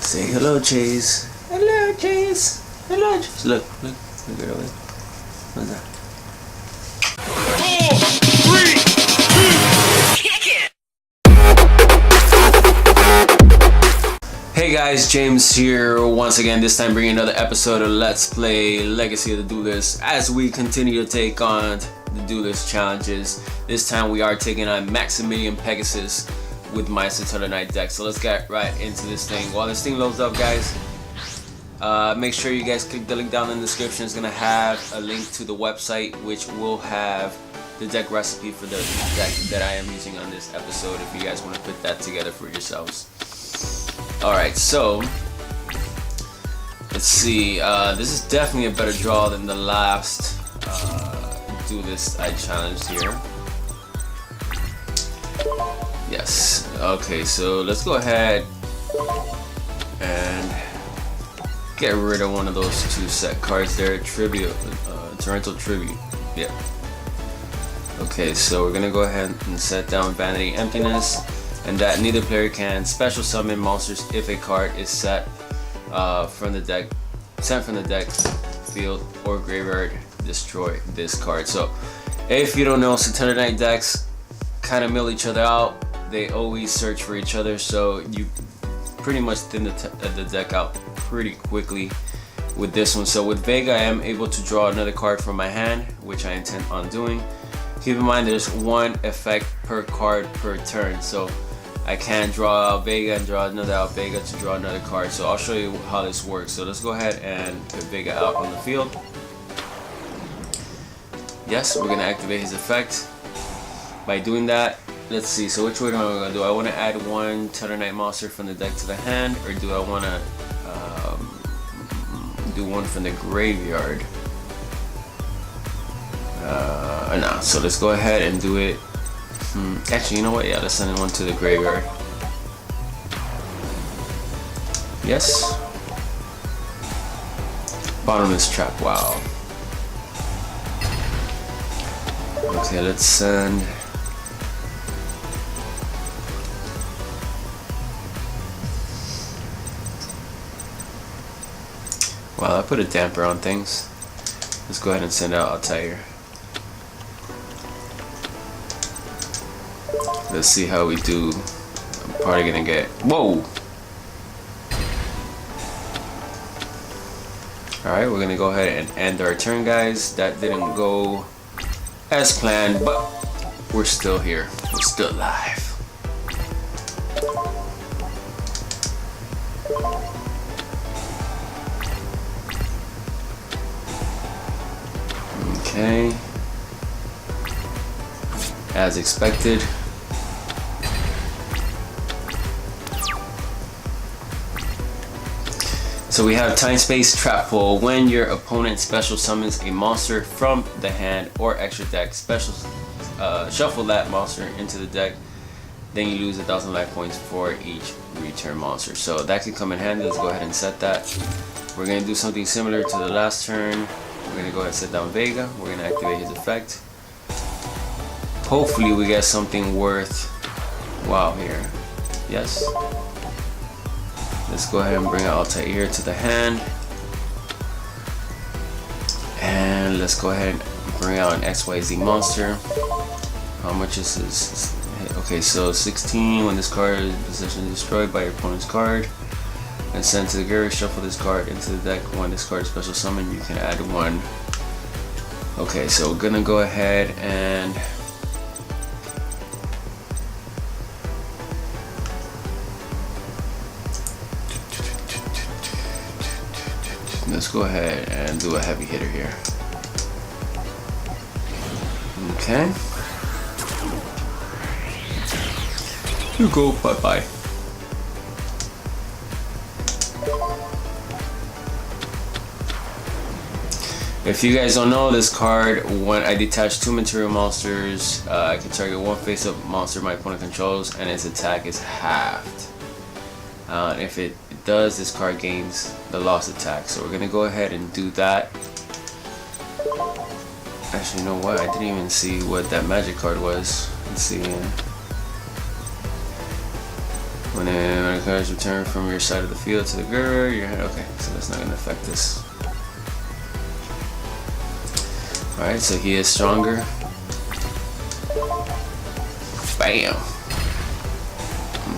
Say hello, Chase. Hello, Chase. Hello, Chase. Look at it. What's that? 4, 3, 2, kick it! Hey guys, James here once again, this time bringing another episode of Let's Play Legacy of the Duelist as we continue to take on the Duelist challenges. This time we are taking on Maximilian Pegasus with my Satellarknight deck. So let's get right into this thing. While this thing loads up, guys, make sure you guys click the link down in the description. It's gonna have a link to the website which will have the deck recipe for the deck that I am using on this episode if you guys want to put that together for yourselves. Alright, so let's see. This is definitely a better draw than the last Duelist I challenged here. Yes. Okay, so let's go ahead and get rid of one of those two set cards there. Tribute, Torrential Tribute. Yeah. Okay, so we're gonna go ahead and set down Vanity Emptiness, and that neither player can special summon monsters if a card is sent from the deck, field, or graveyard. Destroy this card. So, if you don't know, Satellarknight decks kind of mill each other out. They always search for each other, so you pretty much thin the deck out pretty quickly with this one. So with Vega, I am able to draw another card from my hand, which I intend on doing. Keep in mind there's one effect per card per turn, so I can draw out Vega and draw another out Vega to draw another card. So I'll show you how this works. So let's go ahead and put Vega out on the field. Yes, we're gonna activate his effect. By doing that, let's see, so which one am I going to do? I want to add one Satellarknight monster from the deck to the hand, or do I want to do one from the graveyard? No, so let's go ahead and do it. Actually, you know what? Yeah, let's send one to the graveyard. Yes. Bottomless Trap, wow. Okay, let's send... Wow, I put a damper on things. Let's go ahead and send out Altair. Let's see how we do. I'm probably gonna get... Whoa! Alright, we're gonna go ahead and end our turn, guys. That didn't go as planned, but we're still here. We're still alive. Okay, as expected. So we have Time Space Trap Pull. When your opponent special summons a monster from the hand or extra deck, shuffle that monster into the deck, then you lose 1,000 life points for each return monster. So that can come in handy. Let's go ahead and set that. We're going to do something similar to the last turn. We're going to go ahead and set down Vega. We're going to activate his effect. Hopefully we get something worth wow here. Yes. Let's go ahead and bring out Altair to the hand. And let's go ahead and bring out an XYZ monster. How much is this? Okay, so 16. When this card is possession destroyed by your opponent's card and sent to the graveyard, shuffle this card into the deck. When this card is special summon, you can add one. Okay, so we're gonna go ahead and let's go ahead and do a heavy hitter here. Okay. You go, bye-bye. If you guys don't know, this card, when I detach 2 material monsters, I can target one face-up monster my opponent controls, and its attack is halved. If it does, this card gains the lost attack. So we're gonna go ahead and do that. Actually, you know what? I didn't even see what that magic card was. Let's see. When a card is returned from your side of the field to the graveyard, your hand. Okay, so that's not gonna affect this. Alright, so he is stronger. Bam!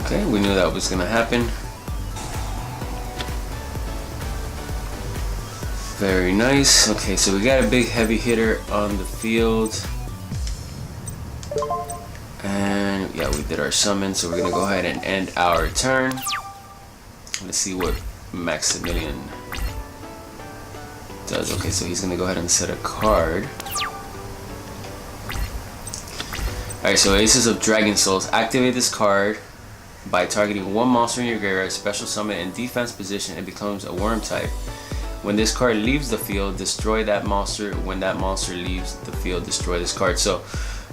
Okay, we knew that was gonna happen. Very nice. Okay, so we got a big heavy hitter on the field. And yeah, we did our summon, so we're gonna go ahead and end our turn. Let's see what Maximilian does. Okay, so he's gonna go ahead and set a card. Alright, so Aces of Dragon Souls. Activate this card by targeting one monster in your graveyard, special summon in defense position. It becomes a worm type. When this card leaves the field, destroy that monster. When that monster leaves the field, destroy this card. So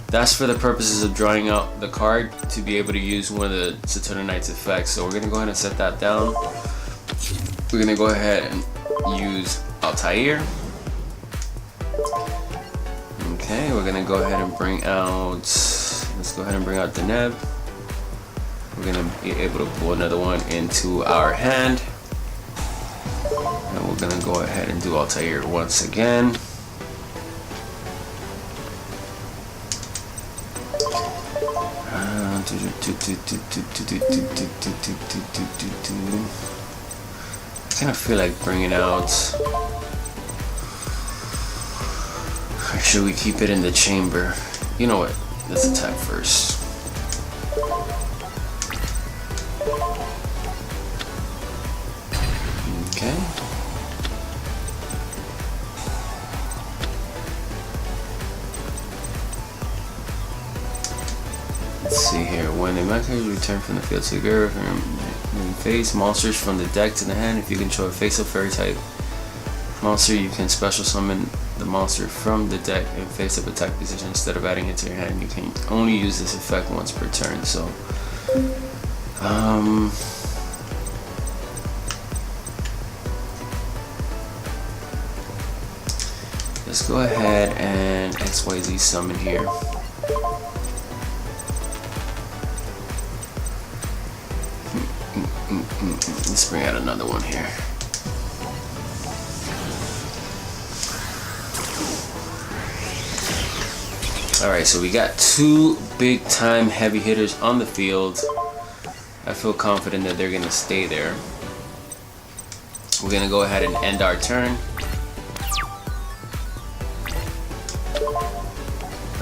that's for the purposes of drawing out the card to be able to use one of the Satellarknight's effects. So we're gonna go ahead and set that down. We're gonna go ahead and use Altair. Okay, we're gonna go ahead and bring out, let's go ahead and bring out Deneb. We're gonna be able to pull another one into our hand. And we're gonna go ahead and do Altair once again. I kind of feel like bringing out, or should we keep it in the chamber? You know what, let's attack first. Okay. Let's see here. When a monster is returned from the field to the graveyard, face monsters from the deck to the hand. If you control a face-up fairy type monster, you can special summon the monster from the deck in face-up attack position instead of adding it to your hand. You can only use this effect once per turn. So, let's go ahead and XYZ summon here. Let's bring out another one here. Alright, so we got two big time heavy hitters on the field. I feel confident that they're gonna stay there. We're gonna go ahead and end our turn.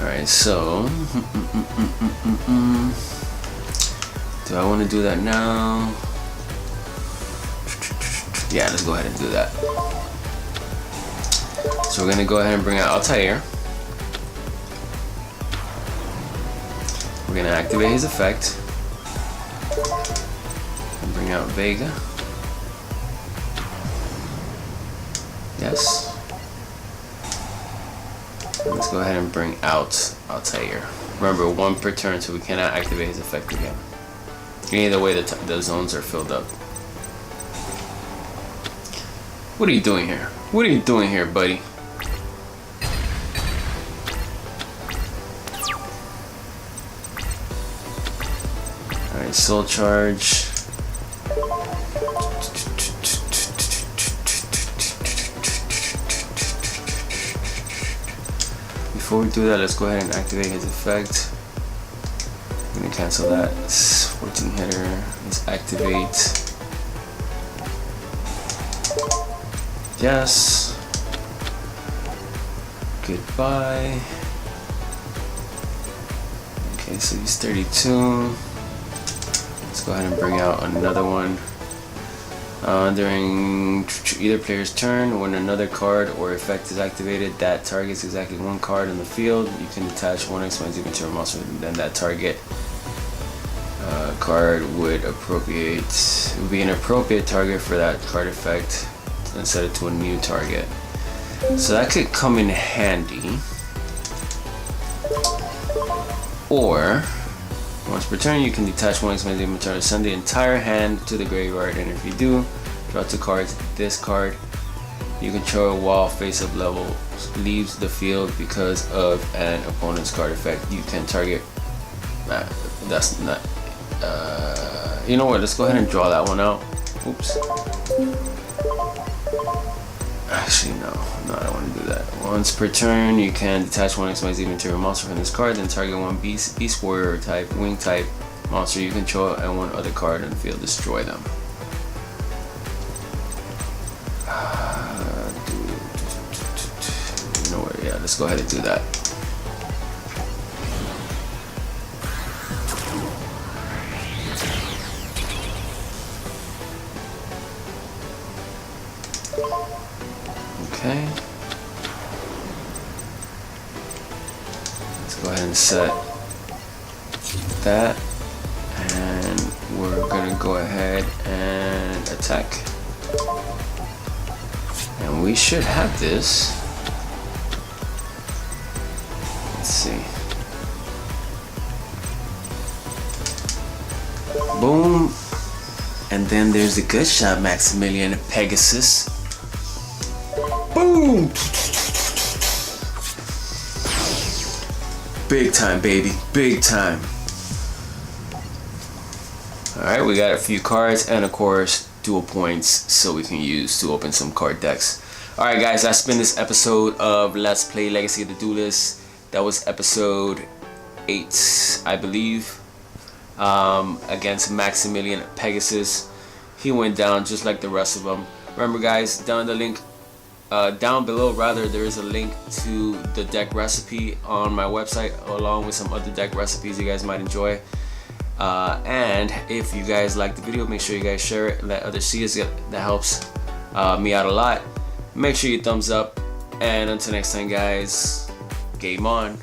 Alright, so do I want to do that now? Yeah, let's go ahead and do that. So we're gonna go ahead and bring out Altair. We're gonna activate his effect and bring out Vega. Yes. And let's go ahead and bring out Altair. Remember, one per turn, so we cannot activate his effect again. Either way, the zones are filled up. What are you doing here? What are you doing here, buddy? Alright, soul charge. Before we do that, let's go ahead and activate his effect. I'm gonna cancel that. It's 14 hitter. Let's activate. Yes. Goodbye. Okay, so he's 32. Let's go ahead and bring out another one. During either player's turn, when another card or effect is activated that targets exactly one card in the field, you can detach one expensive material monster. Then that target card would be an appropriate target for that card effect and set it to a new target. So that could come in handy. Or once per turn, you can detach one expensive material, send the entire hand to the graveyard, and if you do, draw two cards. This card you control while face-up level leaves the field because of an opponent's card effect. You can target. That's not. You know what? Let's go ahead and draw that one out. Oops. Actually, no, I don't want to do that. Once per turn, you can detach one XYZ material monster from this card, then target one beast warrior type, wing type monster you control, and one other card in the field. Destroy them. You know what? Yeah, let's go ahead and do that. Okay. Let's go ahead and set that, and we're gonna go ahead and attack. And we should have this. Let's see. Boom. And then there's the good shot, Maximilian Pegasus. Boom! Big time, baby. Big time. Alright, we got a few cards and of course dual points so we can use to open some card decks. Alright guys, that's been this episode of Let's Play Legacy of the Duelist. That was episode 8, I believe. Against Maximilian Pegasus. He went down just like the rest of them. Remember guys, down below rather, there is a link to the deck recipe on my website, along with some other deck recipes you guys might enjoy. And if you guys like the video, make sure you guys share it and let others see it. That helps me out a lot. Make sure you thumbs up, and until next time guys, game on.